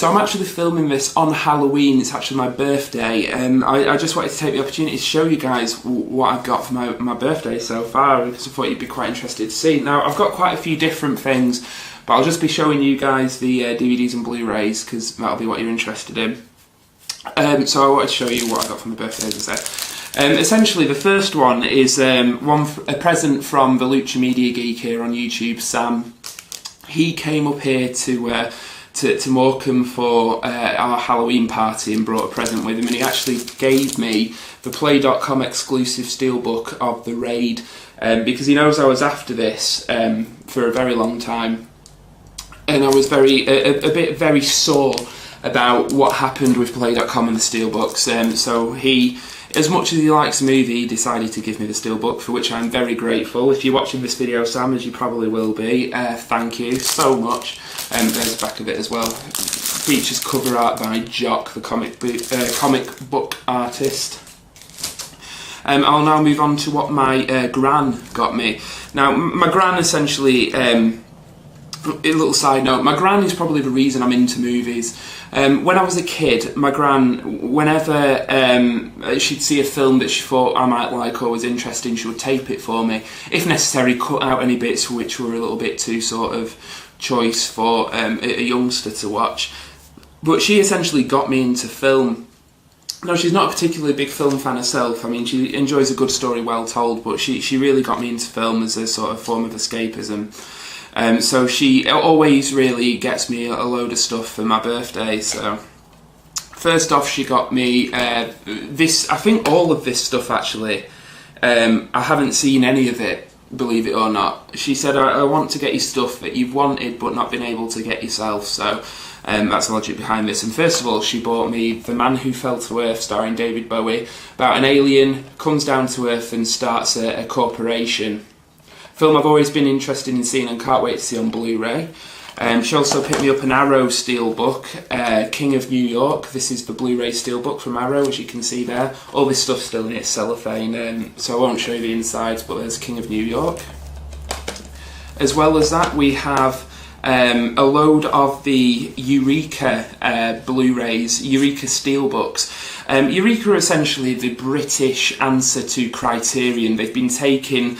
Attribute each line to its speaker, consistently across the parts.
Speaker 1: So I'm actually filming this on Halloween. It's actually my birthday, and I just wanted to take the opportunity to show you guys what I've got for my birthday so far, because I thought you'd be quite interested to see. Now, I've got quite a few different things, but I'll just be showing you guys the DVDs and Blu Rays, because that'll be what you're interested in. So I wanted to show you what I got for my birthday, as I said. Essentially, the first one is a present from the Lucha Media Geek here on YouTube, Sam. He came up here to Morecambe for our Halloween party and brought a present with him, and he actually gave me the Play.com exclusive steelbook of The Raid, because he knows I was after this for a very long time, and I was very sore about what happened with Play.com and the steelbooks. So he, as much as he likes the movie, he decided to give me the steelbook, for which I'm very grateful. If you're watching this video, Sam, as you probably will be, thank you so much. There's the back of it as well. Features cover art by Jock, the comic book artist. I'll now move on to what my gran got me. Now, my gran essentially, a little side note, my gran is probably the reason I'm into movies. When I was a kid, my gran, whenever she'd see a film that she thought I might like or was interesting, she would tape it for me. If necessary, cut out any bits which were a little bit too sort of choice for a youngster to watch. But she essentially got me into film. No, she's not a particularly big film fan herself. I mean, she enjoys a good story well told, but she really got me into film as a sort of form of escapism. So she always really gets me a load of stuff for my birthday. So first off, she got me this, I think all of this stuff actually. I haven't seen any of it, believe it or not. She said, I want to get you stuff that you've wanted but not been able to get yourself. So that's the logic behind this. And first of all, she bought me The Man Who Fell to Earth, starring David Bowie, about an alien comes down to Earth and starts a corporation. Film I've always been interested in seeing and can't wait to see on Blu-ray. She also picked me up an Arrow steelbook, King of New York. This is the Blu-ray steelbook from Arrow, as you can see there. All this stuff's still in its cellophane, so I won't show you the insides, but there's King of New York. As well as that, we have a load of the Eureka Blu-rays, Eureka steelbooks. Eureka are essentially the British answer to Criterion. They've been taking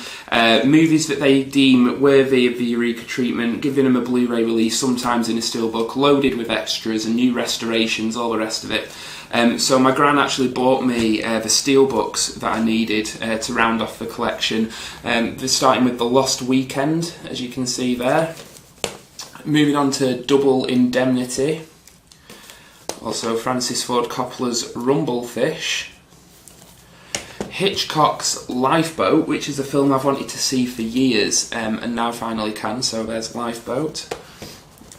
Speaker 1: movies that they deem worthy of the Eureka treatment, giving them a Blu-ray release, sometimes in a steelbook, loaded with extras and new restorations, all the rest of it. So my gran actually bought me the steelbooks that I needed to round off the collection. They're starting with The Lost Weekend, as you can see there. Moving on to Double Indemnity. Also Francis Ford Coppola's Rumblefish. Hitchcock's Lifeboat, which is a film I've wanted to see for years, and now finally can, so there's Lifeboat.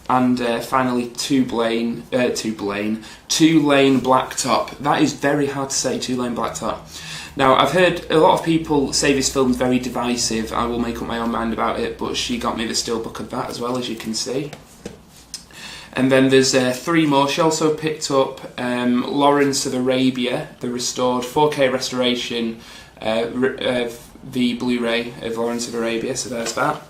Speaker 1: And finally Two Lane Blacktop. That is very hard to say, Two Lane Blacktop. Now, I've heard a lot of people say this film's very divisive. I will make up my own mind about it, but she got me the steelbook of that as well, as you can see. And then there's three more. She also picked up Lawrence of Arabia, the restored 4K restoration of the Blu-ray of Lawrence of Arabia, so there's that.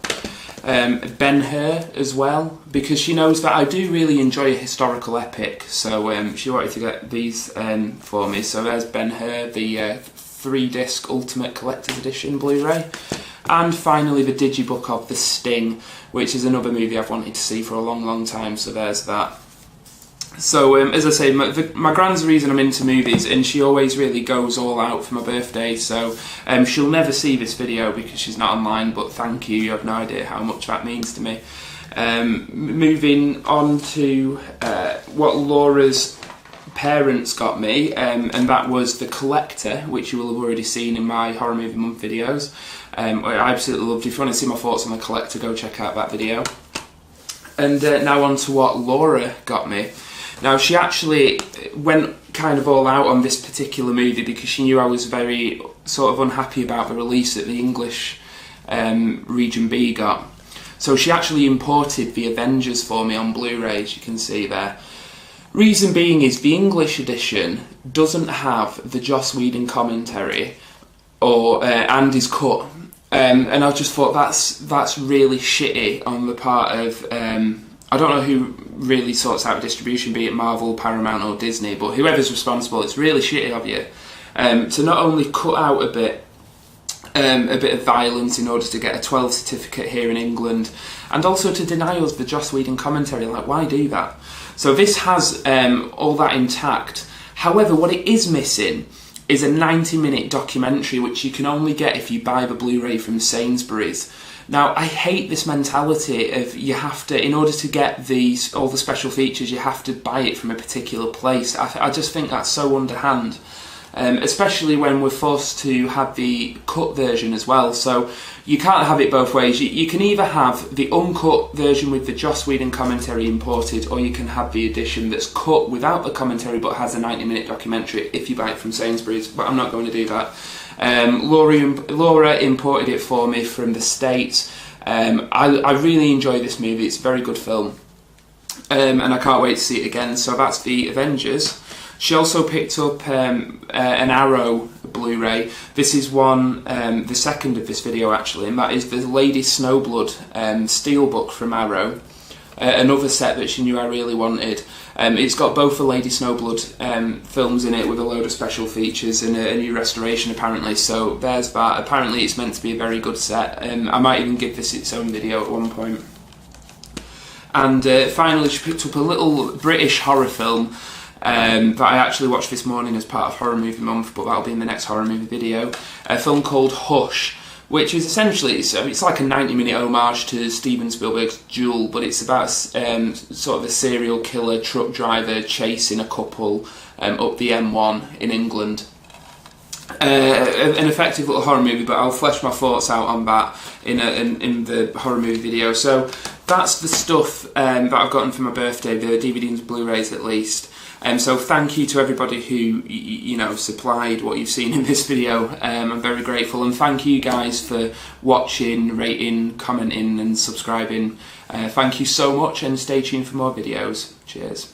Speaker 1: Ben-Hur as well, because she knows that I do really enjoy a historical epic, so she wanted to get these for me. So there's Ben-Hur, the 3-disc Ultimate Collector's Edition Blu-ray. And finally the digibook of The Sting, which is another movie I've wanted to see for a long time, so there's that. So as I say, my gran's the reason I'm into movies, and she always really goes all out for my birthday, so she'll never see this video because she's not online, but thank you, you have no idea how much that means to me. Moving on to what Laura's parents got me, and that was The Collector, which you will have already seen in my Horror Movie Month videos. I absolutely loved it. If you want to see my thoughts on The Collector, go check out that video. And now on to what Laura got me. Now, she actually went kind of all out on this particular movie because she knew I was very sort of unhappy about the release that the English Region B got. So she actually imported The Avengers for me on Blu-ray, as you can see there. Reason being is the English edition doesn't have the Joss Whedon commentary or Andy's cut, and I just thought that's really shitty on the part of I don't know who really sorts out distribution, be it Marvel, Paramount or Disney, but whoever's responsible, it's really shitty of you to not only cut out a bit of violence in order to get a 12 certificate here in England, and also to deny us the Joss Whedon commentary. Like, why do that? So this has all that intact. However, what it is missing is a 90-minute documentary, which you can only get if you buy the Blu-ray from Sainsbury's. Now, I hate this mentality of you have to, in order to get all the special features, you have to buy it from a particular place. I just think that's so underhand. Especially when we're forced to have the cut version as well. So you can't have it both ways. You can either have the uncut version with the Joss Whedon commentary imported, or you can have the edition that's cut without the commentary but has a 90-minute documentary if you buy it from Sainsbury's, but I'm not going to do that. Laura imported it for me from the States. I really enjoy this movie. It's a very good film, and I can't wait to see it again. So that's the Avengers. She also picked up an Arrow Blu-ray. This is the second of this video actually, and that is the Lady Snowblood steelbook from Arrow. Another set that she knew I really wanted. It's got both the Lady Snowblood films in it with a load of special features and a new restoration apparently, so there's that. Apparently it's meant to be a very good set. I might even give this its own video at one point. And finally she picked up a little British horror film that I actually watched this morning as part of Horror Movie Month, but that'll be in the next horror movie video. A film called Hush, which is essentially, it's like a 90-minute homage to Steven Spielberg's Jewel, but it's about sort of a serial killer truck driver chasing a couple up the M1 in England. An effective little horror movie, but I'll flesh my thoughts out on that in the horror movie video. So that's the stuff that I've gotten for my birthday, the DVDs and Blu Rays at least. So thank you to everybody who supplied what you've seen in this video. I'm very grateful, and thank you guys for watching, rating, commenting and subscribing. Thank you so much, and stay tuned for more videos. Cheers.